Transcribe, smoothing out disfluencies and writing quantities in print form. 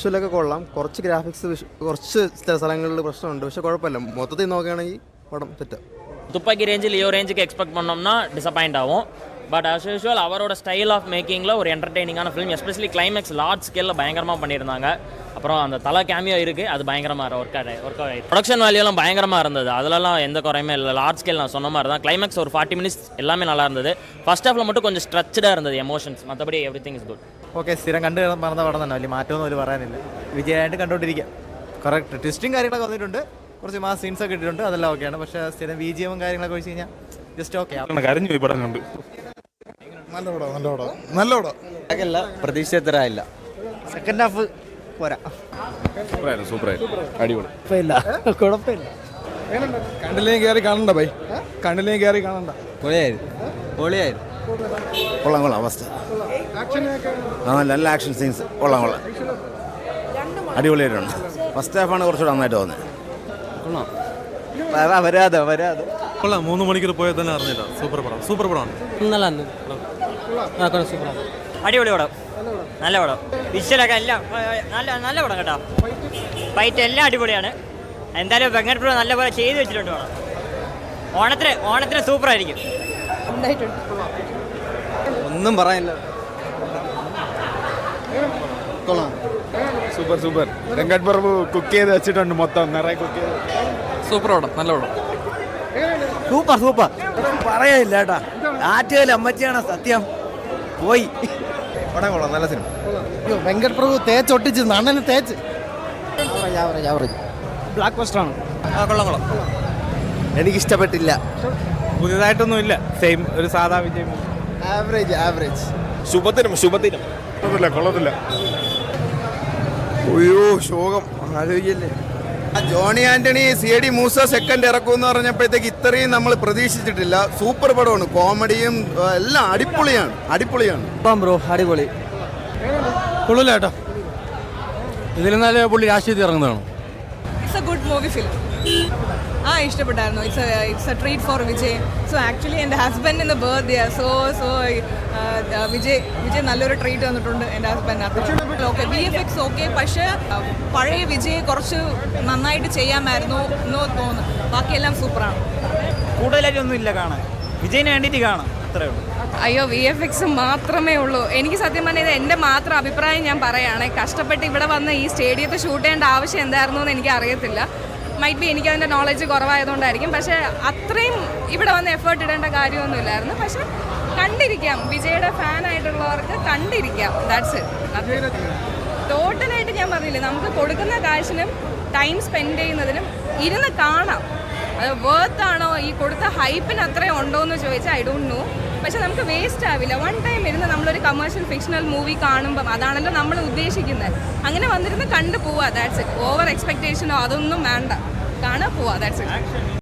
വിഷ്വലൊക്കെ കൊള്ളാം, കുറച്ച് ഗ്രാഫിക്സ് കുറച്ച് ചില സ്ഥലങ്ങളിൽ പ്രശ്നമുണ്ട്, പക്ഷെ കുഴപ്പമില്ല. മൊത്തത്തിൽ നോക്കുകയാണെങ്കിൽ പടം തെറ്റാം. துப்பாக்கி ரேஞ்சு லியோ ரேஞ்சுக்கு எக்ஸ்பெக்ட் பண்ணோம்னா டிசப்பாயிண்ட் ஆகும். பட் ஆஸ் யூஷுவல் அவரோட ஸ்டைல் ஆஃப் மேக்கிங்கில் ஒரு என்டர்டெய்னிங்கான ஃபிலிம், எஸ்பெஷலி கிளைமேக்ஸ் லார்ஜ் ஸ்கேலில் பயங்கரமாக பண்ணியிருந்தாங்க. அப்புறம் அந்த தலை கேமியோ இருக்குது, அது பயங்கரமாக ஒர்க் ஆகிடுச்சு. ப்ரொடக்ஷன் வேல்யூலாம் பயங்கரமாக இருந்தது, அதிலலாம் எந்த குறையுமே இல்லை. லார்ஜ் ஸ்கேல் நான் சொன்ன மாதிரி தான். கிளைமேக்ஸ் ஒரு 40 மினிட்ஸ் எல்லாமே நல்லா இருந்தது. ஃபர்ஸ்ட் ஹாஃபில் மட்டும் கொஞ்சம் ஸ்ட்ரெச்சாக இருந்தது எமோஷன்ஸ், மற்றபடி every thing is good. Okay, സ്ഥിരം കണ്ട് മറന്ന പടം തന്നെ, വലിയ മാറ്റമൊന്നും ഒരു പറയാനില്ല. വിജയമായിട്ട് കണ്ടുകൊണ്ടിരിക്കുക. കറക്റ്റ് ട്വിസ്റ്റും കാര്യങ്ങളൊക്കെ വന്നിട്ടുണ്ട്, കുറച്ച് മാസ് സീൻസൊക്കെ ഇട്ടിട്ടുണ്ട്, അതെല്ലാം ഓക്കെയാണ്. പക്ഷേ സ്ഥിരം BGM കാര്യങ്ങളൊക്കെ വെച്ച് കഴിഞ്ഞാൽ ജസ്റ്റ് ഓക്കെ. കരഞ്ഞു പോയി പടം കണ്ട്. നല്ല പടം പ്രതീക്ഷിച്ചത്രയില്ല. സെക്കൻഡ് ഹാഫ് പോരാ. സൂപ്പറായിരുന്നു, അടിപൊളി. കുഴപ്പമില്ല. കണ്ടില്ലെങ്കിൽ കയറി കാണണ്ട ബൈ, കണ്ടില്ലെങ്കിൽ കയറി കാണണ്ട. പൊളിയായിരുന്നു. കൊള്ളാം ഫസ്റ്റ് നല്ല ആക്ഷൻ സീൻസ് കൊള്ളാം, അടിപൊളിയായിട്ടുണ്ട്. ഫസ്റ്റ് ഹാഫാണ് കുറച്ചുകൂടെ നന്നായിട്ട് തോന്നുന്നത്. വരാതെ കൊള്ളാം, 3 മണിക്കൂർ പോയാൽ തന്നെ അറിഞ്ഞില്ല. സൂപ്പർ പടമാണ്. അടിപൊളി പടം, നല്ല പടം. വിഷ്വലൊക്കെ എല്ലാം നല്ല പടം കേട്ടോ. ഫൈറ്റ് എല്ലാം അടിപൊളിയാണ്. എന്തായാലും വെങ്കട് പ്രഭു നല്ല പോലെ ചെയ്ത് വെച്ചിട്ടുണ്ട് പടം. ഓണത്തിന് സൂപ്പറായിരിക്കും. ഒന്നും പറയാനില്ല. സൂപ്പർ. വെങ്കട് പ്രഭു കുക്ക് ചെയ്ത് വെച്ചിട്ടുണ്ട്, മൊത്തം നിറയെ കുക്ക് ചെയ്ത്. സൂപ്പർ പടം, നല്ല പടം. സൂപ്പർ പറയാനില്ല കേട്ടാ. ആറ്റുകാലം അമ്മച്ചിയാണ് സത്യം, പോയി. പടം കൊള്ളാം, നല്ല സിനിമ. വെങ്കട് പ്രഭു തേച്ചൊട്ടിച്ച് നണ്ണന് തേച്ച്. ബ്ലാക്ക് ബസ്റ്ററാണ്. കൊള്ളാം. എനിക്കിഷ്ടപ്പെട്ടില്ല. പുതിയതായിട്ടൊന്നും ഇല്ല, സെയിം ഒരു സാധാ വിജയം. ആവറേജ്. ശുഭത്തിനും കൊള്ളത്തില്ല. അയ്യോ ശോകം, ആലോചിക്കല്ലേ. ജോണി ആന്റണി CID മൂസ സെക്കൻഡ് ഇറക്കുമെന്ന് പറഞ്ഞപ്പോഴത്തേക്ക് ഇത്രയും നമ്മൾ പ്രതീക്ഷിച്ചിട്ടില്ല. സൂപ്പർ പടമാണ്, കോമഡിയും എല്ലാം അടിപൊളിയാണ്. ബ്രോ അടിപൊളി. കൊള്ളില്ല കേട്ടോ. ഇതിൽ നല്ല പുള്ളി രാഷ്ട്രീയത്തിൽ ഇറങ്ങുന്നതാണ്. It's a good movie film. ഇഷ്ടപ്പെട്ടായിരുന്നു. It's a treat for Vijay. So actually എൻ്റെ ഹസ്ബൻഡിൻ്റെ ബർത്ത്ഡേ, സോ വിജയ് നല്ലൊരു ട്രീറ്റ് തന്നിട്ടുണ്ട് എൻ്റെ ഹസ്ബൻഡിന്. ഓക്കെ, VFX ഓക്കെ, പക്ഷേ പഴയ വിജയ് കുറച്ച് നന്നായിട്ട് ചെയ്യാമായിരുന്നു എന്ന് തോന്നുന്നു. ബാക്കിയെല്ലാം സൂപ്പറാണ്. കൂടുതലായിട്ടൊന്നും ഇല്ല കാണാൻ, വിജയിന് വേണ്ടിയിട്ട് കാണാം, അത്രേ ഉള്ളൂ. അയ്യോ, VFX മാത്രമേ ഉള്ളൂ. എനിക്ക് സത്യം പറഞ്ഞാൽ ഇത് എൻ്റെ മാത്രം അഭിപ്രായം ഞാൻ പറയുകയാണ്. കഷ്ടപ്പെട്ട് ഇവിടെ വന്ന് ഈ സ്റ്റേഡിയത്തിൽ ഷൂട്ട് ചെയ്യേണ്ട ആവശ്യം എന്തായിരുന്നു എന്ന് എനിക്ക് അറിയത്തില്ല. മൈറ്റ് ബി എനിക്കതിൻ്റെ നോളജ് കുറവായതുകൊണ്ടായിരിക്കും. പക്ഷേ അത്രയും ഇവിടെ വന്ന് എഫേർട്ട് ഇടേണ്ട കാര്യമൊന്നുമില്ലായിരുന്നു. പക്ഷെ കണ്ടിരിക്കാം, വിജയുടെ ഫാനായിട്ടുള്ളവർക്ക് കണ്ടിരിക്കാം. That's it. ടോട്ടലായിട്ട് ഞാൻ പറഞ്ഞില്ലേ, നമുക്ക് കൊടുക്കുന്ന കാശിനും ടൈം സ്പെൻഡ് ചെയ്യുന്നതിനും ഇരുന്ന് കാണാം. അത് വേർത്താണോ, ഈ കൊടുത്ത ഹൈപ്പിന് അത്രയും ഉണ്ടോ എന്ന് ചോദിച്ചാൽ ഐ ഡോണ്ട് നോ. പക്ഷെ നമുക്ക് വേസ്റ്റ് ആവില്ല. വൺ ടൈം ഇരുന്ന് നമ്മളൊരു കമേഴ്ഷ്യൽ ഫിക്ഷണൽ മൂവി കാണുമ്പം അതാണല്ലോ നമ്മൾ ഉദ്ദേശിക്കുന്നത്. അങ്ങനെ വന്നിരുന്ന് കണ്ടു പോവാ, ദാറ്റ്സ് ഇറ്റ്. ഓവർ എക്സ്പെക്ടേഷനോ അതൊന്നും വേണ്ട, കാണാൻ പോവാ, ദാറ്റ്സ് ഇറ്റ്.